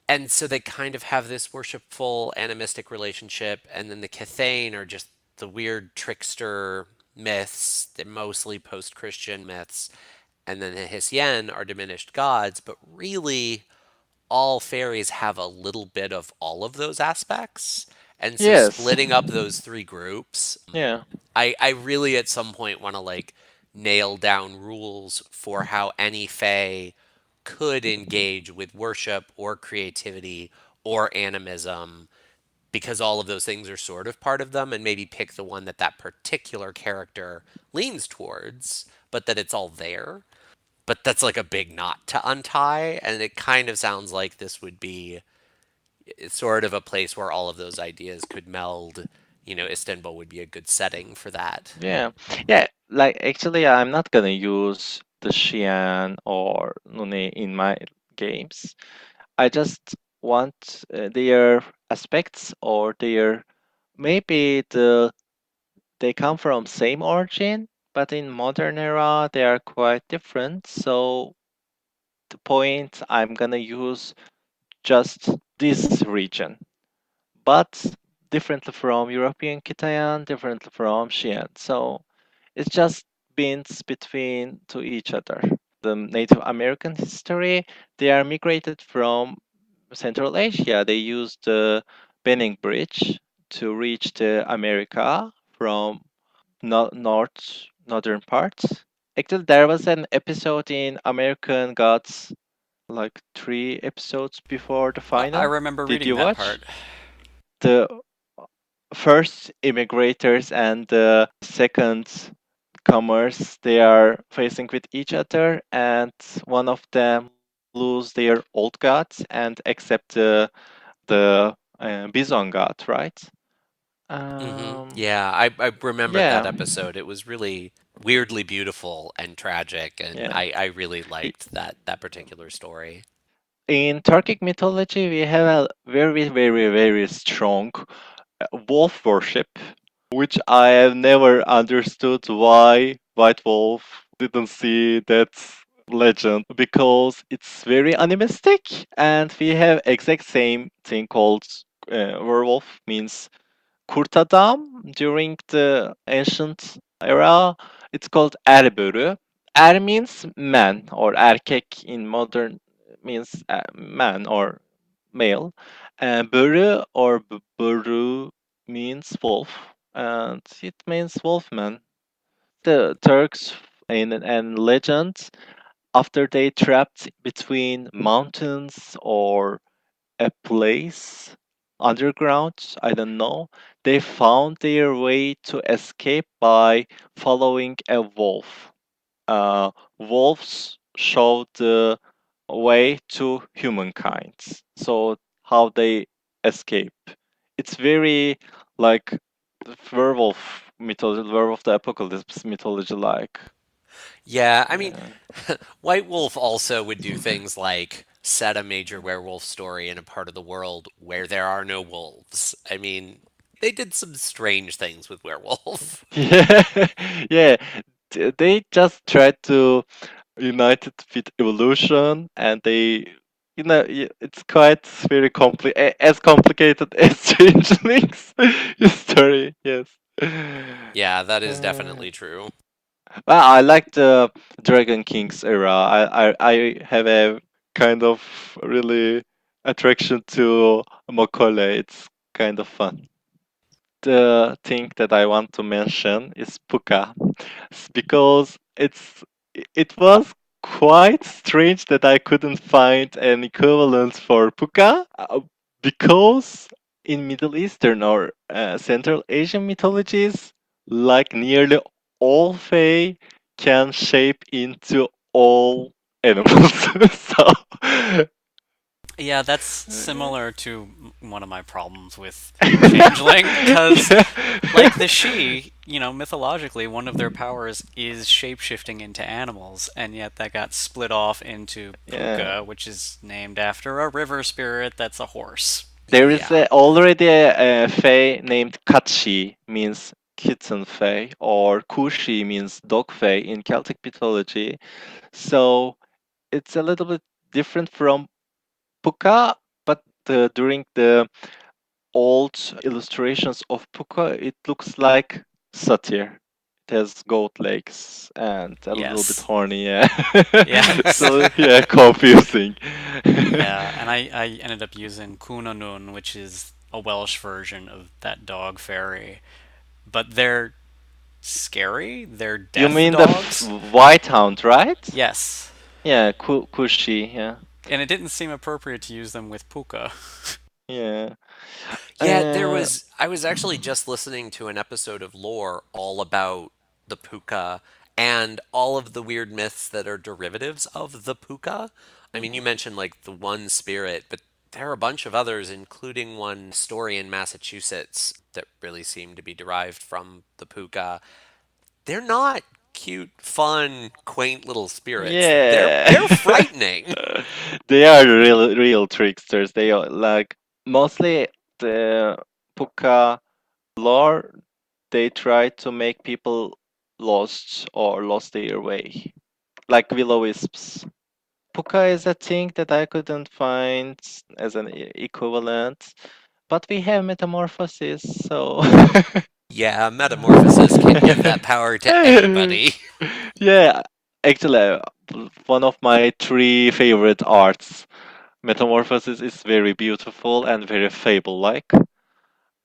And so they kind of have this worshipful animistic relationship, and then the Kithane are just the weird trickster myths. They're mostly post-Christian myths, and then the Hsien are diminished gods, but really all fairies have a little bit of all of those aspects. And so Yes. splitting up those three groups, Yeah. I really at some point want to like nail down rules for how any fae could engage with worship or creativity or animism, because all of those things are sort of part of them, and maybe pick the one that that particular character leans towards, but that it's all there. But that's like a big knot to untie, and it kind of sounds like this would be sort of a place where all of those ideas could meld. Istanbul would be a good setting for that. Yeah. Yeah. Like actually, I'm not gonna use the Xian or Nune in my games. I just want their aspects or their maybe they come from same origin, but in modern era they are quite different. So the point I'm gonna use just this region, but differently from European Kitayan, differently from Xi'an. So it's just bins between to each other. The Native American history, they are migrated from Central Asia. They used the Bering Bridge to reach the America from northern parts. Actually, there was an episode in American Gods like 3 episodes before the I final. remember Did reading you that watch? part. The first immigrators and the second comers, they are facing with each other, and one of them lose their old gods and accept the bison god, right? Um, Yeah, I remembered that yeah, episode. It was really weirdly beautiful and tragic, and yeah. I really I- liked that particular story. In Turkic mythology, we have a very, very, very strong wolf worship, which I have never understood why White Wolf didn't see that legend because it's very animistic and we have exact same thing called werewolf means kurt adam during the ancient era. It's called erbörü. Er means man or erkek in modern means man or male. Börü or börü means wolf and it means wolfman. The Turks in legend after they trapped between mountains or a place underground, I don't know, they found their way to escape by following a wolf. Wolves showed the way to humankind. So how they escape. It's very like werewolf mythology, werewolf the apocalypse mythology like. Yeah, I mean, Yeah. White Wolf also would do things like set a major werewolf story in a part of the world where there are no wolves. I mean, they did some strange things with werewolf. Yeah, yeah. They just tried to unite it with evolution, and it's quite very as complicated as Changeling's history. Yes. Yeah, that is Uh, definitely true. well, I like the Dragon King's era. I have a kind of really attraction to Makole. It's kind of fun. The thing that I want to mention is Puka, because it was quite strange that I couldn't find an equivalent for Puka, because in Middle Eastern or Central Asian mythologies, like nearly all Fae can shape into all animals. So Yeah, that's similar to one of my problems with Changeling, because like the Shi, mythologically, one of their powers is shapeshifting into animals, and yet that got split off into Yeah. Puka, which is named after a river spirit that's a horse. There is Yeah. already a fae named Katshi, means kitten fae, or Kushi means dog fae in Celtic mythology. So it's a little bit different from Puka, but during the old illustrations of Puka, it looks like satyr. It has goat legs and a little bit Yes. horny, yeah. Yes. So yeah, confusing. Yeah, and I ended up using Kunanun, which is a Welsh version of that dog fairy. But they're scary. They're You death mean the dogs. white hound, right? Yes. Yeah, Kushi, yeah. And it didn't seem appropriate to use them with Puka. Yeah. Yeah, Uh, I was actually just listening to an episode of Lore all about the puka and all of the weird myths that are derivatives of the puka. I mean, you mentioned like the one spirit, but there are a bunch of others, including one story in Massachusetts that really seem to be derived from the puka. They're not cute, fun, quaint little spirits. yeah. They're frightening. They are real tricksters. They are like mostly the Puka lore, they try to make people lost or lost their way. Like will-o-wisps. Puka is a thing that I couldn't find as an equivalent, but we have metamorphosis, so Yeah, metamorphosis can give that power to anybody. yeah, actually, one of my three favorite arts. Metamorphosis is very beautiful and very fable-like.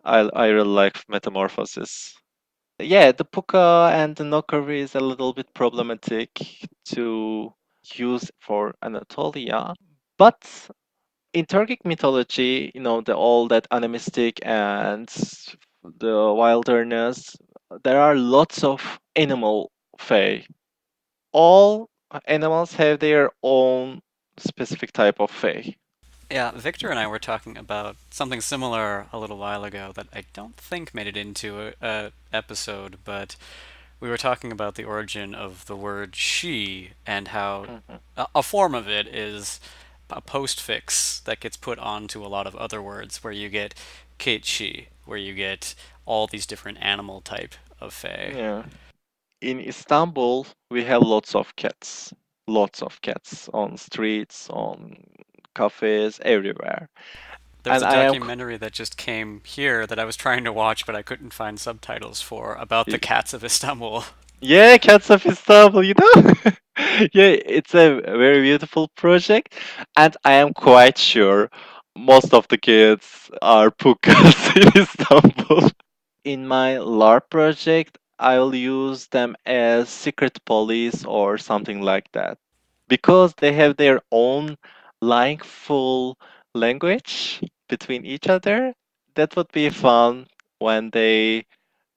I really like Metamorphosis. Yeah, the puka and the knockery is a little bit problematic to use for Anatolia, but in Turkic mythology, the all that animistic and the wilderness, there are lots of animal fae. All animals have their own specific type of fae. Yeah, Victor and I were talking about something similar a little while ago that I don't think made it into a episode, but we were talking about the origin of the word she and how Mhm. a form of it is a postfix that gets put onto a lot of other words, where you get kitshi, where you get all these different animal type of fae. Yeah. In Istanbul, we have lots of cats. Lots of cats on streets, on cafes, everywhere. There was And a I am documentary that just came here that I was trying to watch, but I couldn't find subtitles for, about the cats of Istanbul. yeah, Cats of Istanbul. Yeah, it's a very beautiful project, and I am quite sure most of the kids are pukas in Istanbul. In my LARP project, I'll use them as secret police or something like that. Because they have their own full language between each other, that would be fun when they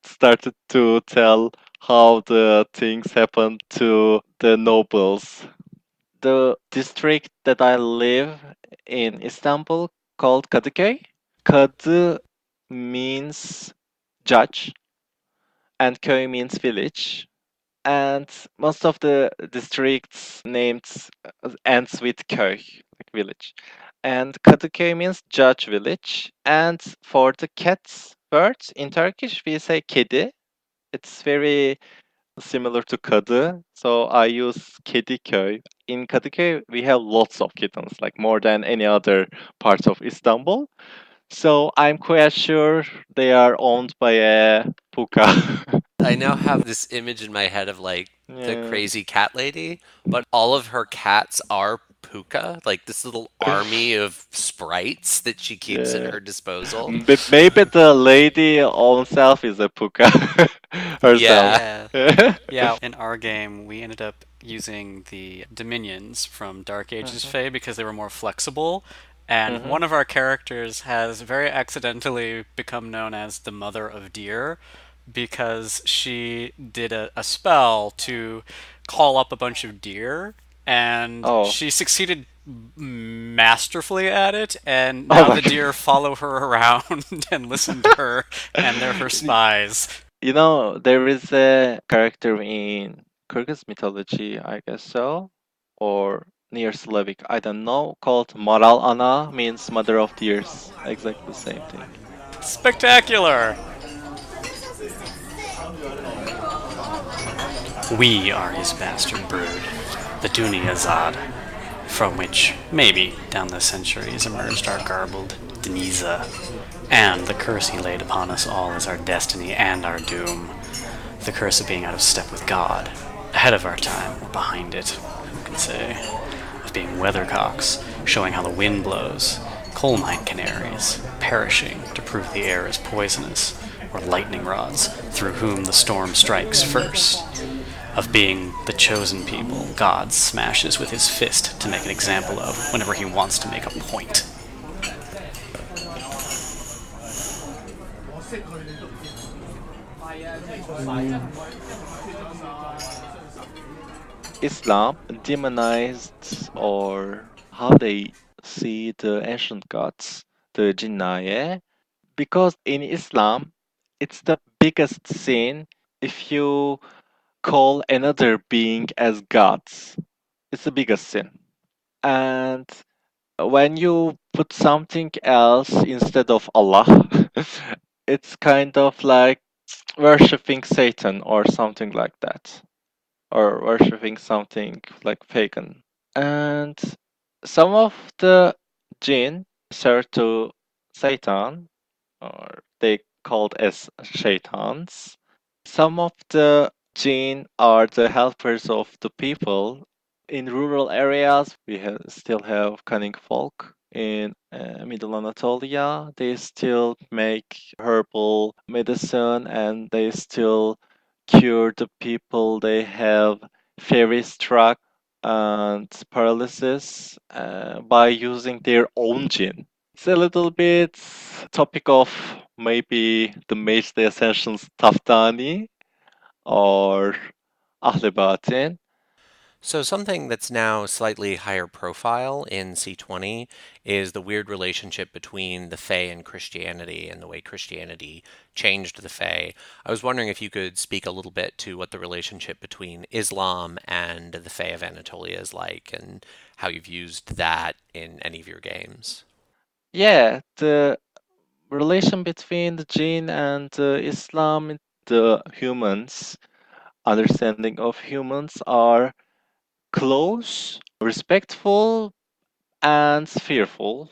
started to tell how the things happened to the nobles. The district that I live in Istanbul called Kadıköy. Kadı means judge and köy means village. And most of the districts named ends with köy, like village. And Kadıköy means judge village. And for the cat word in Turkish, we say kedi. It's very similar to kadı, so I use Kediköy. In Kadıköy, we have lots of kittens, like more than any other part of Istanbul. So I'm quite sure they are owned by a puka. I now have this image in my head of like the Yeah. crazy cat lady, but all of her cats are puka, like this little army of sprites that she keeps at Yeah. her disposal. Maybe the lady own self is a puka herself. Yeah. Yeah. Yeah, in our game, we ended up using the Dominions from Dark Ages Mhm, Fae because they were more flexible. And mhm. one of our characters has very accidentally become known as the Mother of Deer because she did a spell to call up a bunch of deer, and Oh, she succeeded masterfully at it, and Oh now my the god. deer follow her around and listen to her, and they're her spies. You know, there is a character in Kyrgyz mythology, I guess so, or near Slavic, I don't know, called Maral Ana, means mother of tears. Exactly the same thing. Spectacular! We are his bastard brood, the Duni Azad, from which, maybe, down the centuries emerged our garbled Deniza, and the curse he laid upon us all is our destiny and our doom. The curse of being out of step with God, ahead of our time or behind it, who can say? Of being weathercocks, showing how the wind blows, coal mine canaries, perishing to prove the air is poisonous, or lightning rods, through whom the storm strikes first. Of being the chosen people God smashes with his fist to make an example of whenever he wants to make a point. Islam demonized or how they see the ancient gods, the Jinnaye, because in Islam, it's the biggest sin if you call another being as gods. It's the biggest sin. And when you put something else instead of Allah, it's kind of like worshipping Satan or something like that, or worshipping something like pagan. And some of the jinn serve to Satan, or they called as shaitans. Some of the jinn are the helpers of the people. In rural areas, we still have cunning folk. In Middle Anatolia, they still make herbal medicine and they still cure the people. They have fairy struck and paralysis by using their own jinn. It's a little bit topic of maybe the Mage the Ascension's Taftani or Ahlebatin. So, something that's now slightly higher profile in C20 is the weird relationship between the Fae and Christianity and the way Christianity changed the Fae. I was wondering if you could speak a little bit to what the relationship between Islam and the Fae of Anatolia is like and how you've used that in any of your games. Yeah, the relation between the jinn and Islam, the humans, understanding of humans are close, respectful, and fearful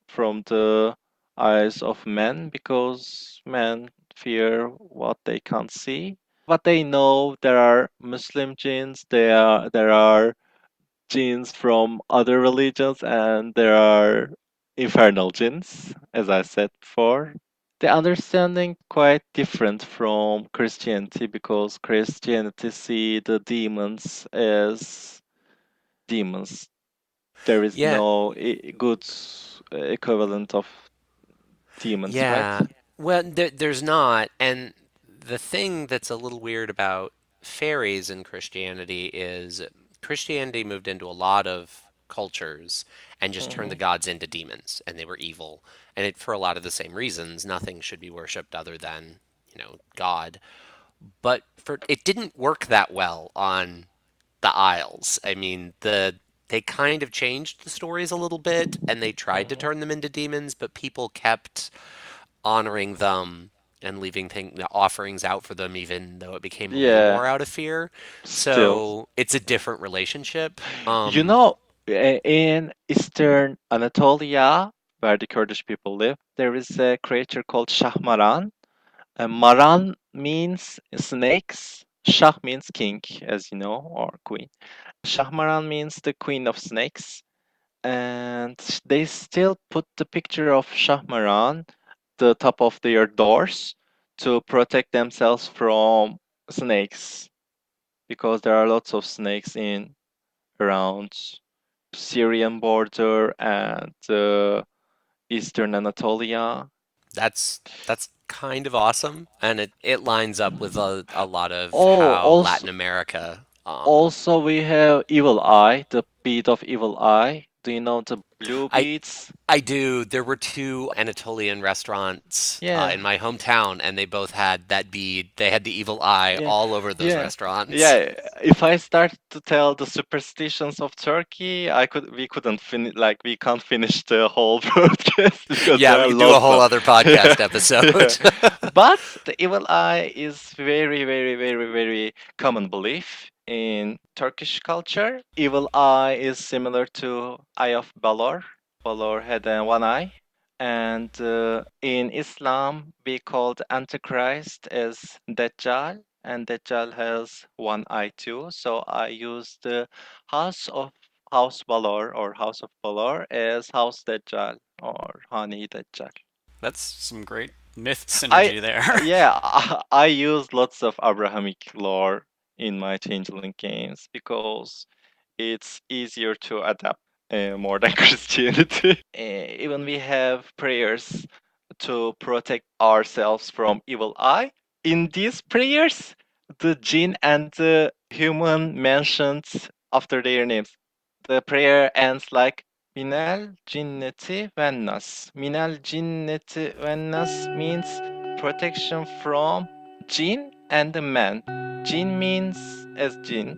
from the eyes of men because men fear what they can't see. What they know, there are Muslim jinns, there are jinns from other religions, and there are infernal jinns, as I said before. The understanding quite different from Christianity because Christianity see the demons as demons. There is Yeah, no good equivalent of demons, right? yeah. Well, there's not. And the thing that's a little weird about fairies in Christianity is Christianity moved into a lot of cultures and just turned Hmm. the gods into demons, and they were evil. And for a lot of the same reasons, nothing should be worshipped other than, God. But it didn't work that well on the Isles. I mean, they kind of changed the stories a little bit, and they tried to Hmm. turn them into demons, but people kept honoring them and leaving the offerings out for them, even though it became a little Yeah, more out of fear. still. So it's a different relationship. You know, in Eastern Anatolia, where the Kurdish people live, there is a creature called Shahmaran. Maran means snakes. Shah means king, as you know, or queen. Shahmaran means the queen of snakes. And they still put the picture of Shahmaran the top of their doors to protect themselves from snakes because there are lots of snakes in around Syrian border and eastern Anatolia. that's kind of awesome, and it lines up with a lot of Oh, how Latin America. also we have Evil Eye, the beat of Evil Eye. Do you know the Blue I Beats? I do. There were two Anatolian restaurants Yeah, in my hometown, and they both had that bead. They had the evil eye yeah, all over those yeah, restaurants. yeah. If I start to tell the superstitions of Turkey, we couldn't finish, like, we can't finish the whole broadcast because Yeah, there we are could do a lots whole of, other yeah, podcast yeah. episode. But the evil eye is very, very, very, very common belief in Turkish culture. Evil eye is similar to Eye of Balor. Balor had one eye. And in Islam, we call the Antichrist as Dajjal, and Dajjal has one eye too. So I use the house of House Balor or House of Balor as House Dajjal or Hani Dajjal. That's some great myth I synergy there. yeah, I use lots of Abrahamic lore in my Changeling games because it's easier to adapt more than Christianity. Even we have prayers to protect ourselves from evil eye. In these prayers, the jinn and the human mentioned after their names. The prayer ends like Minal Jinneti Vennas. Minal Jinneti Vennas means protection from jinn and the man. Jinn means as jinn,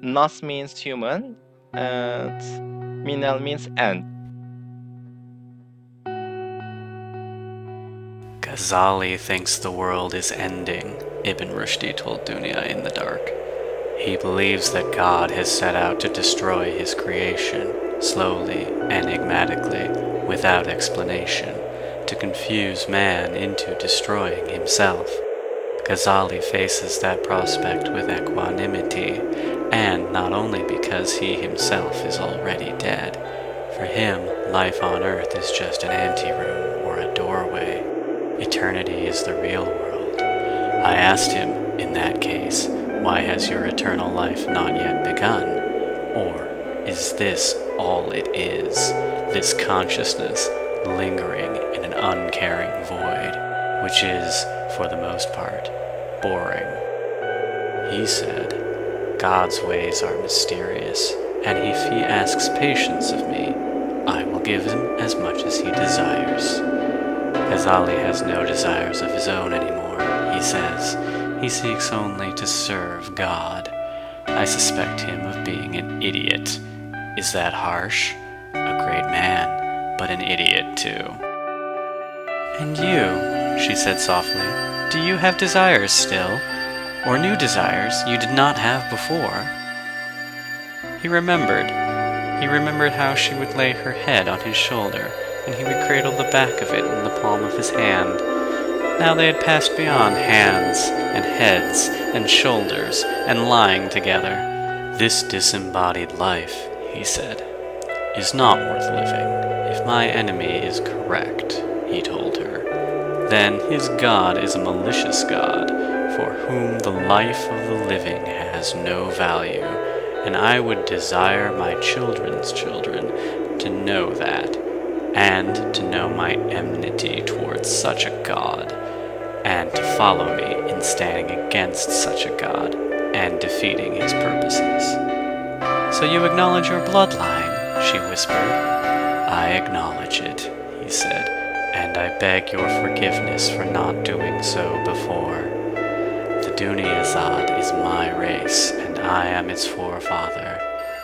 Nas means human, and Minal means end. Ghazali thinks the world is ending, Ibn Rushdi told Dunya in the dark. He believes that God has set out to destroy his creation, slowly, enigmatically, without explanation, to confuse man into destroying himself. Ghazali faces that prospect with equanimity, and not only because he himself is already dead. For him, life on earth is just an anteroom or a doorway. Eternity is the real world. I asked him, in that case, why has your eternal life not yet begun? Or is this all it is, this consciousness lingering in an uncaring void, which is, for the most part, boring? He said, God's ways are mysterious, and if he asks patience of me, I will give him as much as he desires. Ghazali has no desires of his own anymore, he says. He seeks only to serve God. I suspect him of being an idiot. Is that harsh? A great man, but an idiot too. And you, she said softly, do you have desires still? Or new desires you did not have before? He remembered. He remembered how she would lay her head on his shoulder, and he would cradle the back of it in the palm of his hand. Now they had passed beyond hands and heads and shoulders and lying together. This disembodied life, he said, is not worth living. If my enemy is correct, he told her, then his God is a malicious God, for whom the life of the living has no value, and I would desire my children's children to know that, and to know my enmity towards such a God, and to follow me in standing against such a God and defeating his purposes. So you acknowledge your bloodline, she whispered. I acknowledge it, he said, and I beg your forgiveness for not doing so before. The Dunyazad is my race, and I am its forefather.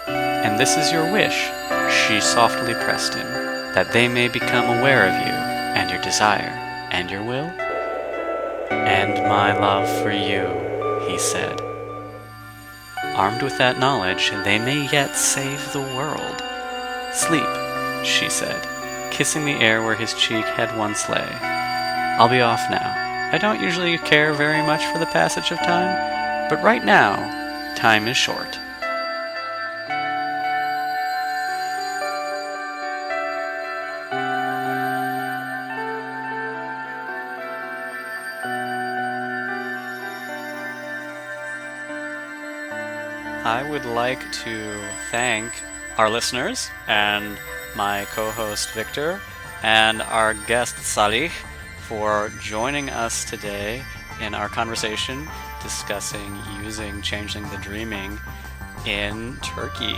And this is your wish, she softly pressed him, that they may become aware of you, and your desire, and your will? And my love for you, he said. Armed with that knowledge, they may yet save the world. Sleep, she said, kissing the air where his cheek had once lay. I'll be off now. I don't usually care very much for the passage of time, but right now, time is short. I would like to thank our listeners and my co-host Victor and our guest Salih for joining us today in our conversation discussing using Changeling the Dreaming in Turkey.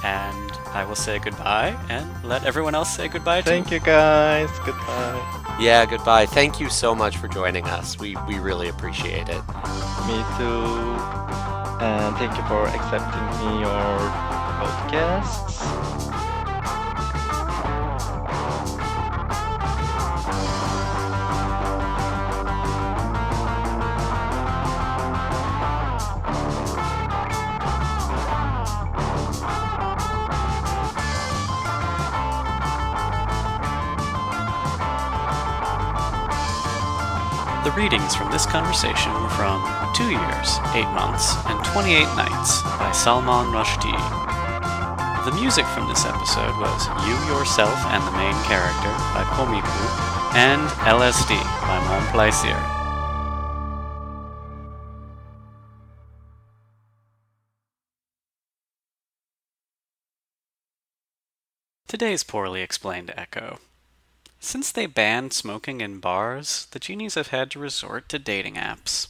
And I will say goodbye and let everyone else say goodbye too. Thank you, guys. Goodbye. Yeah, goodbye. Thank you so much for joining us. We really appreciate it. Me too. And thank you for accepting me your podcasts. The readings from this conversation were from 2 years, 8 months, and 28 Nights by Salman Rushdie. The music from this episode was You, Yourself, and the Main Character by Komiku and LSD by Mon Plaisir. Today's poorly explained echo. Since they banned smoking in bars, the genies have had to resort to dating apps.